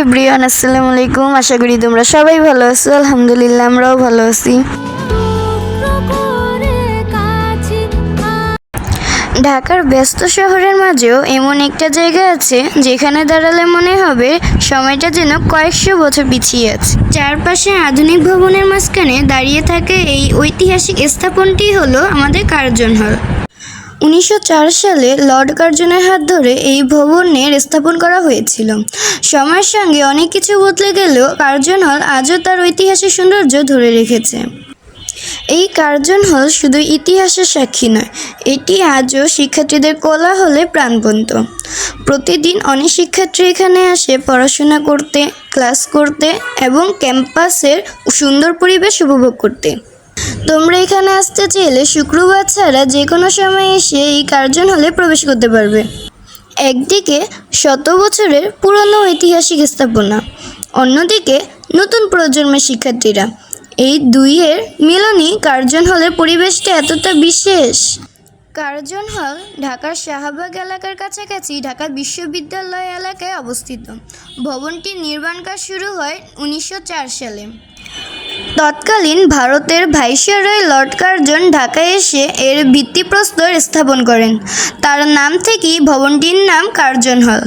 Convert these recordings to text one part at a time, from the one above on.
Everyone, আসসালামু আলাইকুম। আশা করি তোমরা সবাই ভালো আছো। আলহামদুলিল্লাহ, আমরাও ভালো আছি। ঢাকার ব্যস্ত শহরের মাঝেও এমন একটা জায়গা আছে যেখানে দাঁড়ালে মনে হবে সময়টা যেন কয়েকশো বছর পিছিয়ে আছে। চারপাশে আধুনিক ভবনের মাঝখানে দাঁড়িয়ে থাকে এই ঐতিহাসিক স্থাপনটি হলো আমাদের কার্জন হল। 1904 সালে লর্ড কার্জনের হাত ধরে এই ভবনের স্থাপন করা হয়েছিল। সময়ের সঙ্গে অনেক কিছু বদলে গেলেও কার্জন হল আজও তার ঐতিহাসিক সৌন্দর্য ধরে রেখেছে। এই কার্জন হল শুধু ইতিহাসের সাক্ষী নয়, এটি আজও শিক্ষার্থীদের কোলাহলে প্রাণবন্ত। প্রতিদিন অনেক শিক্ষার্থী এখানে আসে পড়াশোনা করতে, ক্লাস করতে এবং ক্যাম্পাসের সুন্দর পরিবেশ উপভোগ করতে। তোমরা এখানে আসতে চাইলে শুক্রবার ছাড়া যে কোনো সময় এসে এই কার্জন হলে প্রবেশ করতে পারবে। একদিকে শত বছরের পুরনো ঐতিহাসিক স্থাপনা, অন্যদিকে নতুন প্রজন্মের শিক্ষার্থীরা। এই দুইয়ের মিলনই কার্জন হলের পরিবেশটা এতটা বিশেষ। কার্জন হল ঢাকার শাহবাগ এলাকার কাছাকাছি ঢাকা বিশ্ববিদ্যালয় এলাকায় অবস্থিত। ভবনটির নির্মাণ কাজ শুরু হয় 1904 সালে। তৎকালীন ভারতের ভাইসরয় লর্ড কার্জন ঢাকায় এসে এর ভিত্তিপ্রস্তর স্থাপন করেন। তার নাম থেকেই ভবনটির নাম কার্জন হল।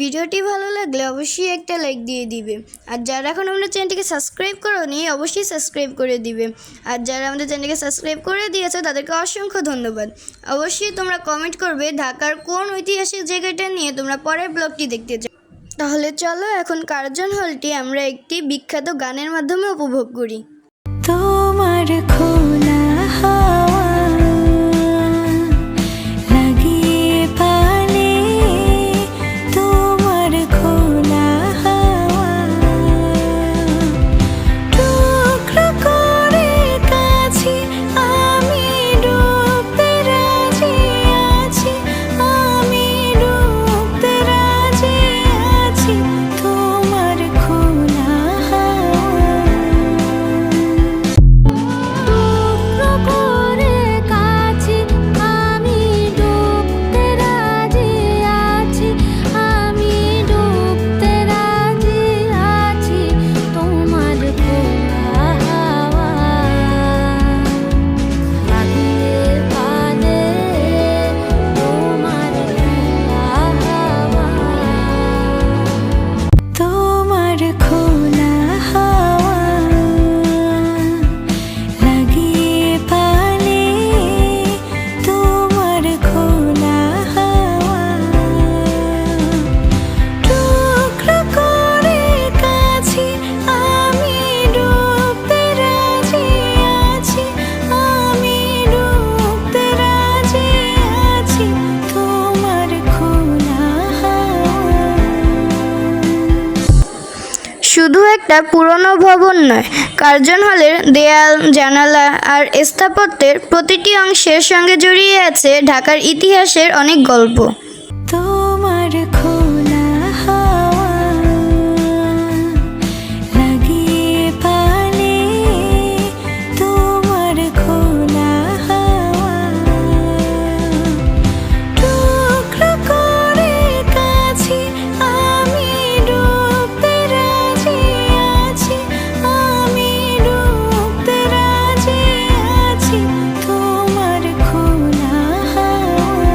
ভিডিওটি ভালো লাগলে অবশ্যই একটা লাইক দিয়ে দিবে, আর যারা এখন আমাদের চ্যানেলটিকে সাবস্ক্রাইব করোনি অবশ্যই সাবস্ক্রাইব করে দিবে, আর যারা আমাদের চ্যানেলটিকে সাবস্ক্রাইব করে দিয়েছে তাদেরকে অসংখ্য ধন্যবাদ। অবশ্যই তোমরা কমেন্ট করবে ঢাকার কোন ঐতিহাসিক জায়গাটা নিয়ে তোমরা পরের ব্লগটি দেখতে চাও। তাহলে চলো এখন কার্জন হলটি আমরা একটি বিখ্যাত গানের মাধ্যমে উপভোগ করি। তোমার খোলা হাওয়া লাগিয়ে পালে, তোমার খোলা হাওয়া টুকরো করে কাছে আমি ডুবতে রাজি আছি, আমি ডুবতে রাজি আছি। তোমার খোলা হাওয়া শুধু একটা পুরনো ভবন নয়, কার্জন হলের দেয়াল, জানালা আর স্থাপত্যের প্রতিটি অংশের সঙ্গে জড়িয়ে আছে ঢাকার ইতিহাসের অনেক গল্প। তোমার খোলা হাওয়া লাগিয়ে পালে, তোমার খোলা হাওয়া টুকরো করে কাছে আমি ডুবতে রাজি আছি, আমি ডুবতে রাজি আছি। তোমার খোলা হাওয়া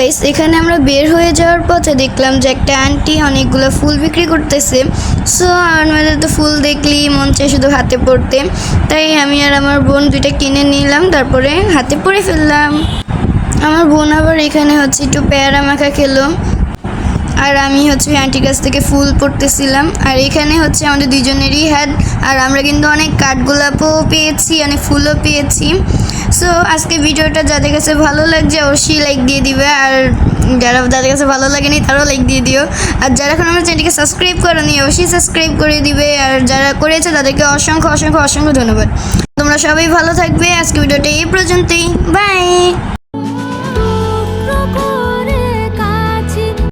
গাইস, এখানে আমরা বের হয়ে যাওয়ার পথে দেখলাম যে একটা আন্টি অনেকগুলো ফুল বিক্রি করতেছে। সো আমাদের তো ফুল দেখলেই মন চায় শুধু হাতে পড়তে, তাই আমি আর আমার বোন দুইটা কিনে নিলাম, তারপরে হাতে পরে ফেললাম। আমার বোন আবার এখানে হচ্ছে একটু পেয়ারা মাখা খেলো, আর আমি হচ্ছে আন্টির কাছ থেকে ফুল পড়তেছিলাম। আর এখানে হচ্ছে আমাদের দুজনেরই হ্যাড, আর আমরা কিন্তু অনেক কাঠগোলাপও পেয়েছি, অনেক ফুলও পেয়েছি। সো আজকে ভিডিওটা যাদের কাছে ভালো লাগছে অবশ্যই লাইক দিয়ে দিবে, আর যাদের কাছে ভালো লাগেনি তারাও লাইক দিয়ে দিও। আর যারা এখন আমার চ্যানেলটিকে সাবস্ক্রাইব করেনি অবশ্যই সাবস্ক্রাইব করে দিবে, আর যারা করেছে তাদেরকে অসংখ্য অসংখ্য অসংখ্য ধন্যবাদ। তোমরা সবাই ভালো থাকবে। আজকে ভিডিওটা এই পর্যন্তই, বাই।